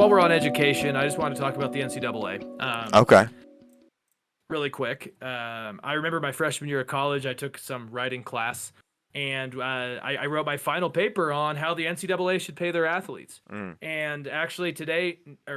while we're on education, I just want to talk about the NCAA. Okay. Really quick. I remember my freshman year of college, I took some writing class, and I wrote my final paper on how the NCAA should pay their athletes. And actually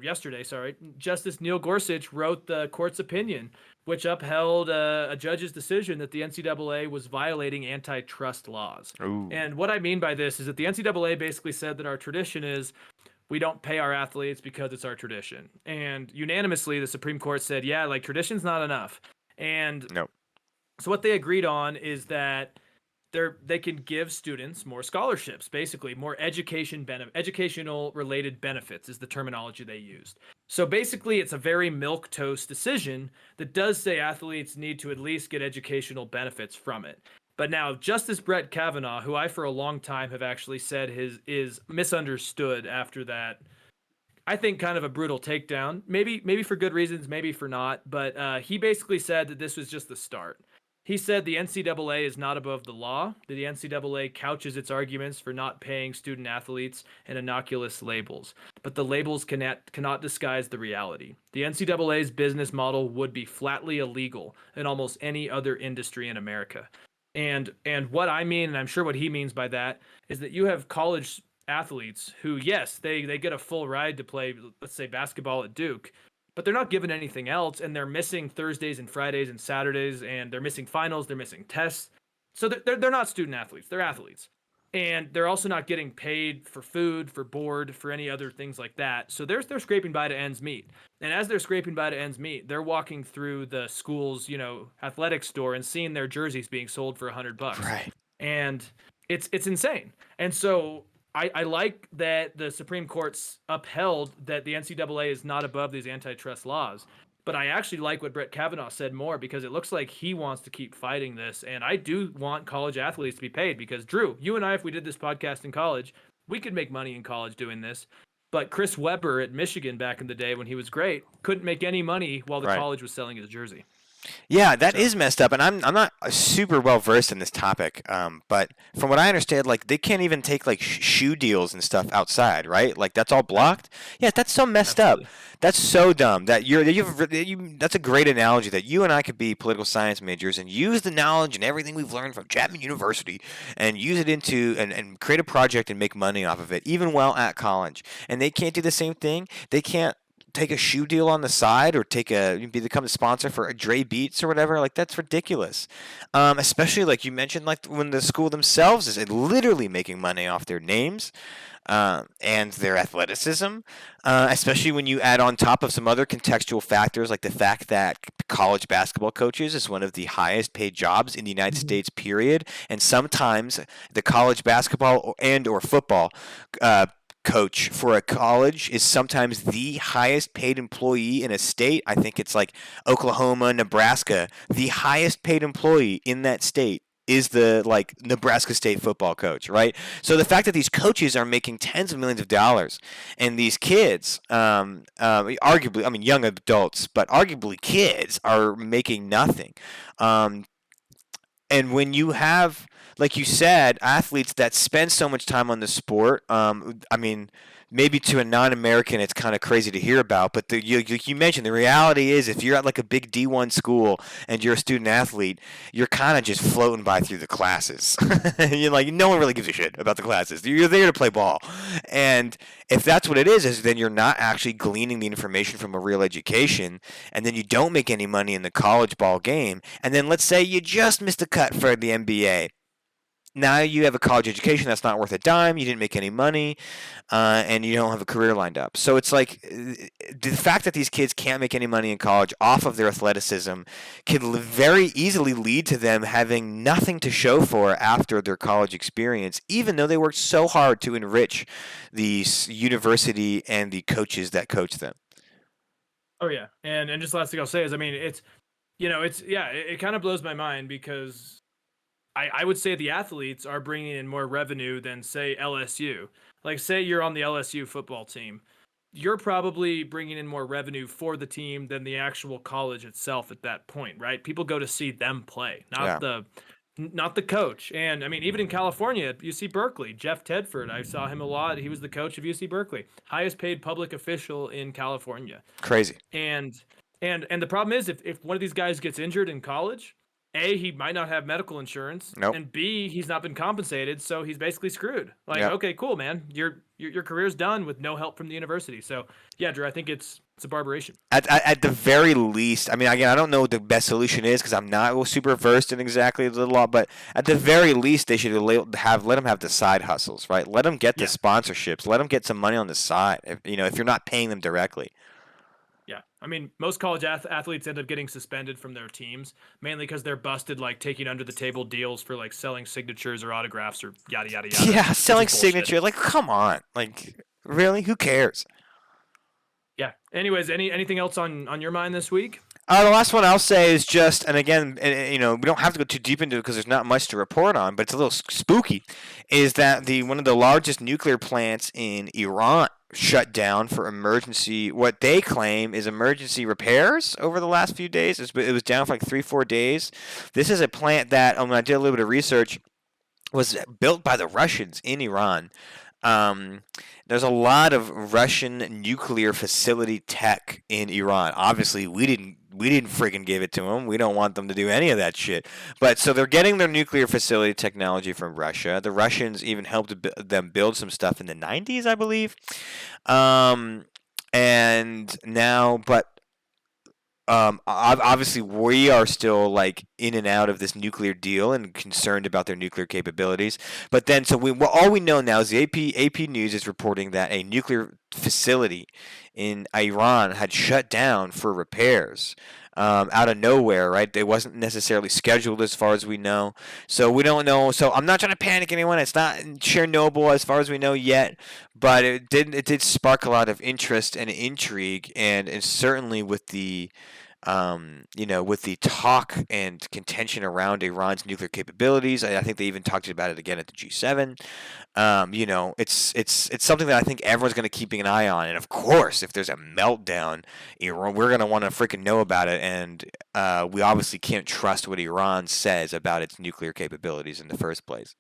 yesterday, Justice Neil Gorsuch wrote the court's opinion, which upheld a judge's decision that the NCAA was violating antitrust laws. Ooh. And what I mean by this is that the NCAA basically said that our tradition is we don't pay our athletes because it's our tradition. And unanimously, the Supreme Court said, yeah, like tradition's not enough. And No. so what they agreed on is that they can give students more scholarships, basically more educational related benefits is the terminology they used. So basically, it's a very milquetoast decision that does say athletes need to at least get educational benefits from it. But now, Justice Brett Kavanaugh, who I for a long time have actually said is misunderstood after that, I think kind of a brutal takedown, maybe for good reasons, maybe for not, but he basically said that this was just the start. He said the NCAA is not above the law, that the NCAA couches its arguments for not paying student athletes in innocuous labels, but the labels cannot disguise the reality. The NCAA's business model would be flatly illegal in almost any other industry in America. And what I mean, and I'm sure what he means by that, is that you have college athletes who, yes, they get a full ride to play, let's say, basketball at Duke, but they're not given anything else, and they're missing Thursdays and Fridays and Saturdays, and they're missing finals, they're missing tests. So they're not student athletes, they're athletes. And they're also not getting paid for food, for board, for any other things like that. So they're scraping by to ends meet. And as they're scraping by to ends meet, they're walking through the school's, athletic store and seeing their jerseys being sold for $100. Right. And it's insane. And so I like that the Supreme Court's upheld that the NCAA is not above these antitrust laws. But I actually like what Brett Kavanaugh said more, because it looks like he wants to keep fighting this. And I do want college athletes to be paid, because, Drew, you and I, if we did this podcast in college, we could make money in college doing this. But Chris Webber at Michigan back in the day when he was great couldn't make any money while the college was selling his jersey. Yeah, that is messed up, and I'm not super well versed in this topic. But from what I understand, like they can't even take like shoe deals and stuff outside, right? Like that's all blocked. Yeah, that's so messed up. That's so dumb. That's a great analogy that you and I could be political science majors and use the knowledge and everything we've learned from Chapman University and use it into and create a project and make money off of it, even while at college. And they can't do the same thing. They can't take a shoe deal on the side or become a sponsor for a Dre Beats or whatever. Like that's ridiculous. Especially like you mentioned, like when the school themselves is literally making money off their names and their athleticism. Especially when you add on top of some other contextual factors, like the fact that college basketball coaches is one of the highest paid jobs in the United States, period. And sometimes the college basketball and or football coach for a college is sometimes the highest paid employee in a state. I think it's like Oklahoma, Nebraska. The highest paid employee in that state is the Nebraska State football coach, right? So the fact that these coaches are making tens of millions of dollars, and these kids, arguably, I mean young adults, but arguably kids are making nothing. And when you have, like you said, athletes that spend so much time on the sport, I mean, maybe to a non-American it's kind of crazy to hear about, but you mentioned the reality is if you're at like a big D1 school and you're a student athlete, you're kind of just floating by through the classes. You're like, no one really gives a shit about the classes. You're there to play ball. And if that's what it is then you're not actually gleaning the information from a real education, and then you don't make any money in the college ball game, and then let's say you just missed a cut for the NBA. Now you have a college education that's not worth a dime, you didn't make any money, and you don't have a career lined up. So it's like the fact that these kids can't make any money in college off of their athleticism can very easily lead to them having nothing to show for after their college experience, even though they worked so hard to enrich the university and the coaches that coach them. Oh, yeah. And just the last thing I'll say is, I mean, it kind of blows my mind, because I would say the athletes are bringing in more revenue than, say, LSU. Like, say you're on the LSU football team. You're probably bringing in more revenue for the team than the actual college itself at that point, right? People go to see them play, not Not the coach. And I mean, even in California, at UC Berkeley, Jeff Tedford, I saw him a lot. He was the coach of UC Berkeley, highest paid public official in California. Crazy. And the problem is if one of these guys gets injured in college, A, he might not have medical insurance, Nope. and B, he's not been compensated, so he's basically screwed. Like, Yep. okay, cool, man. Your career's done with no help from the university. So yeah, Drew, I think it's a barbaration. At the very least, I mean, again, I don't know what the best solution is because I'm not super versed in exactly the law, but at the very least, they should let them have the side hustles, right? Let them get the sponsorships, let them get some money on the side, if you're not paying them directly. Yeah, I mean, most college athletes end up getting suspended from their teams, mainly because they're busted, like, taking under-the-table deals for, like, selling signatures or autographs or yada, yada, yada. Yeah, selling signature. Like, come on. Like, really? Who cares? Yeah. Anyways, anything else on your mind this week? The last one I'll say is just, and again, we don't have to go too deep into it because there's not much to report on, but it's a little spooky, is that one of the largest nuclear plants in Iran shut down for what they claim is emergency repairs over the last few days. It was down for like 3-4 days. This is a plant that, when I did a little bit of research, was built by the Russians in Iran. There's a lot of Russian nuclear facility tech in Iran. Obviously, we didn't friggin' give it to them. We don't want them to do any of that shit. But so they're getting their nuclear facility technology from Russia. The Russians even helped them build some stuff in the 90s, I believe. And now, but obviously we are still like in and out of this nuclear deal and concerned about their nuclear capabilities. But then, all we know now is the AP News is reporting that a nuclear facility in Iran had shut down for repairs. Out of nowhere, right? It wasn't necessarily scheduled as far as we know. So we don't know. So I'm not trying to panic anyone. It's not Chernobyl as far as we know yet, but it did spark a lot of interest and intrigue, and certainly with the with the talk and contention around Iran's nuclear capabilities. I think they even talked about it again at the G7. It's something that I think everyone's going to keep an eye on. And of course, if there's a meltdown, Iran, we're going to want to freaking know about it. And we obviously can't trust what Iran says about its nuclear capabilities in the first place.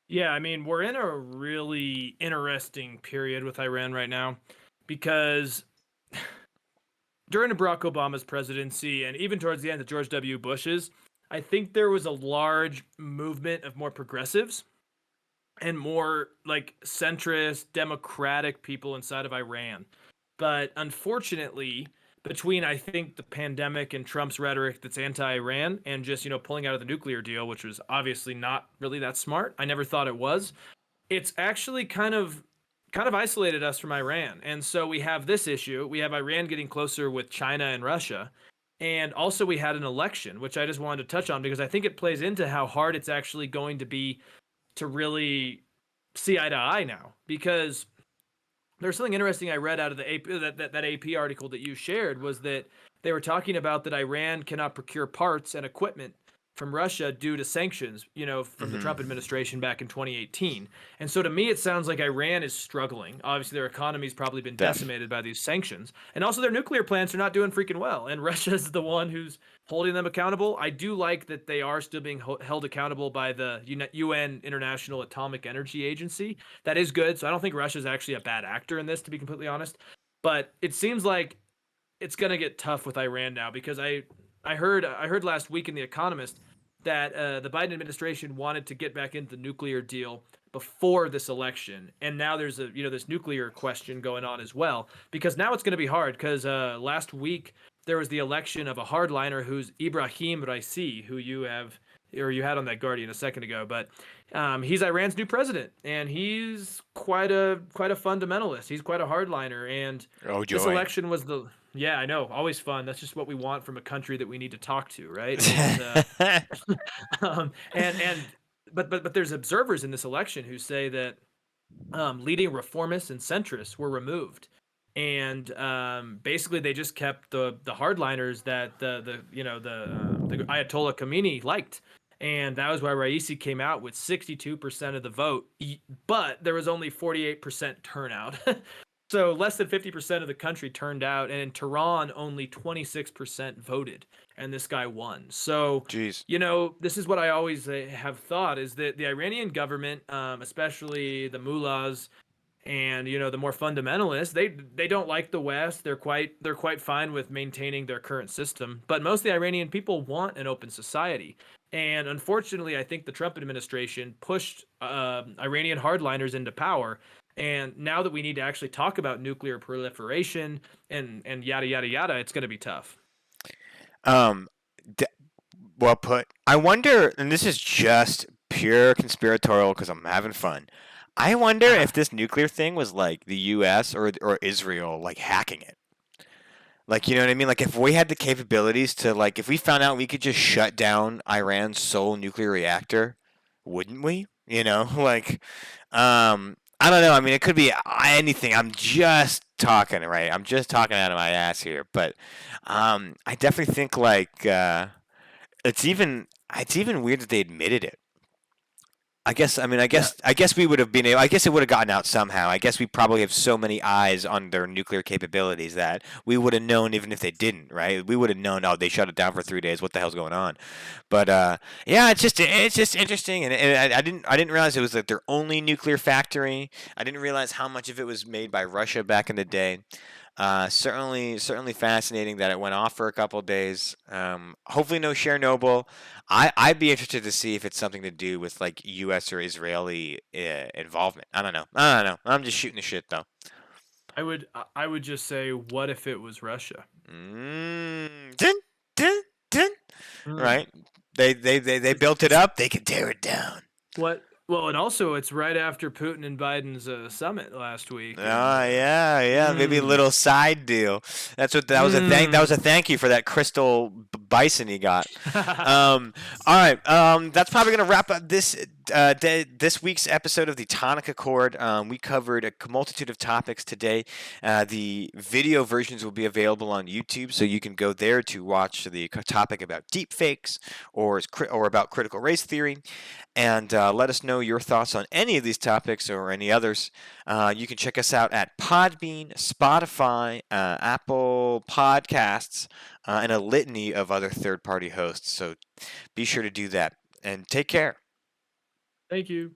Yeah, I mean, we're in a really interesting period with Iran right now because during Barack Obama's presidency and even towards the end of George W. Bush's, I think there was a large movement of more progressives and more like centrist, democratic people inside of Iran. But unfortunately, between I think the pandemic and Trump's rhetoric that's anti-Iran and just, pulling out of the nuclear deal, which was obviously not really that smart. I never thought it was. It's actually kind of isolated us from Iran. And so we have this issue. We have Iran getting closer with China and Russia. And also we had an election, which I just wanted to touch on because I think it plays into how hard it's actually going to be to really see eye to eye now. Because there's something interesting I read out of the AP, that AP article that you shared was that they were talking about that Iran cannot procure parts and equipment from Russia due to sanctions, from the Trump administration back in 2018. And so to me, it sounds like Iran is struggling. Obviously, their economy's probably been decimated by these sanctions. And also their nuclear plants are not doing freaking well. And Russia's the one who's holding them accountable. I do like that they are still being held accountable by the UN International Atomic Energy Agency. That is good. So I don't think Russia's actually a bad actor in this, to be completely honest. But it seems like it's going to get tough with Iran now because I heard last week in The Economist that the Biden administration wanted to get back into the nuclear deal before this election, and now there's this nuclear question going on as well because now it's going to be hard because last week there was the election of a hardliner who's Ebrahim Raisi, who you had on that Guardian a second ago, but he's Iran's new president, and he's quite a fundamentalist. He's quite a hardliner, and this election was yeah, I know, always fun. That's just what we want from a country that we need to talk to, right? But there's observers in this election who say that leading reformists and centrists were removed. And basically, they just kept the hardliners that the Ayatollah Khomeini liked, and that was why Raisi came out with 62% of the vote. But there was only 48% turnout. So less than 50% of the country turned out, and in Tehran, only 26% voted, and this guy won. So, Jeez. this is what I always have thought is that the Iranian government, especially the mullahs and the more fundamentalists, they don't like the West. They're quite fine with maintaining their current system, but most of the Iranian people want an open society. And unfortunately, I think the Trump administration pushed Iranian hardliners into power. And now that we need to actually talk about nuclear proliferation and yada yada yada, it's going to be tough. Um, d- well put. I wonder, and this is just pure conspiratorial because I'm having fun. I wonder if this nuclear thing was like the U.S. or Israel like hacking it. Like, you know what I mean? Like, if we had the capabilities to, like, if we found out we could just shut down Iran's sole nuclear reactor, wouldn't we? Like, I don't know. I mean, it could be anything. I'm just talking, right? I'm just talking out of my ass here, but I definitely think like it's even weird that they admitted it. I guess. I mean, I Yeah, guess. I guess we would have been able. I guess it would have gotten out somehow. I guess we probably have so many eyes on their nuclear capabilities that we would have known, even if they didn't. Right? We would have known. Oh, they shut it down for 3 days. What the hell's going on? But yeah, it's just interesting, and I didn't realize it was like their only nuclear factory. I didn't realize how much of it was made by Russia back in the day. Certainly fascinating that it went off for a couple of days. Hopefully no Chernobyl. I'd be interested to see if it's something to do with like U.S. or Israeli involvement. I don't know. I don't know. I'm just shooting the shit though. I would just say, what if it was Russia? Dun, dun, dun. Hmm. Right? They It's, built it it's up. They can tear it down. what? Well, and also it's right after Putin and Biden's summit last week, and Ah, yeah, yeah. Maybe a mm, little side deal. That's what that was a thank. That was a mm. thank you for that crystal bison he got. All right. That's probably gonna wrap up this week's episode of the Tonic Accord. We covered a multitude of topics today. The video versions will be available on YouTube, so you can go there to watch the topic about deepfakes or about critical race theory, and let us know your thoughts on any of these topics or any others. You can check us out at Podbean, Spotify, Apple Podcasts, and a litany of other third party hosts. So be sure to do that and take care. Thank you.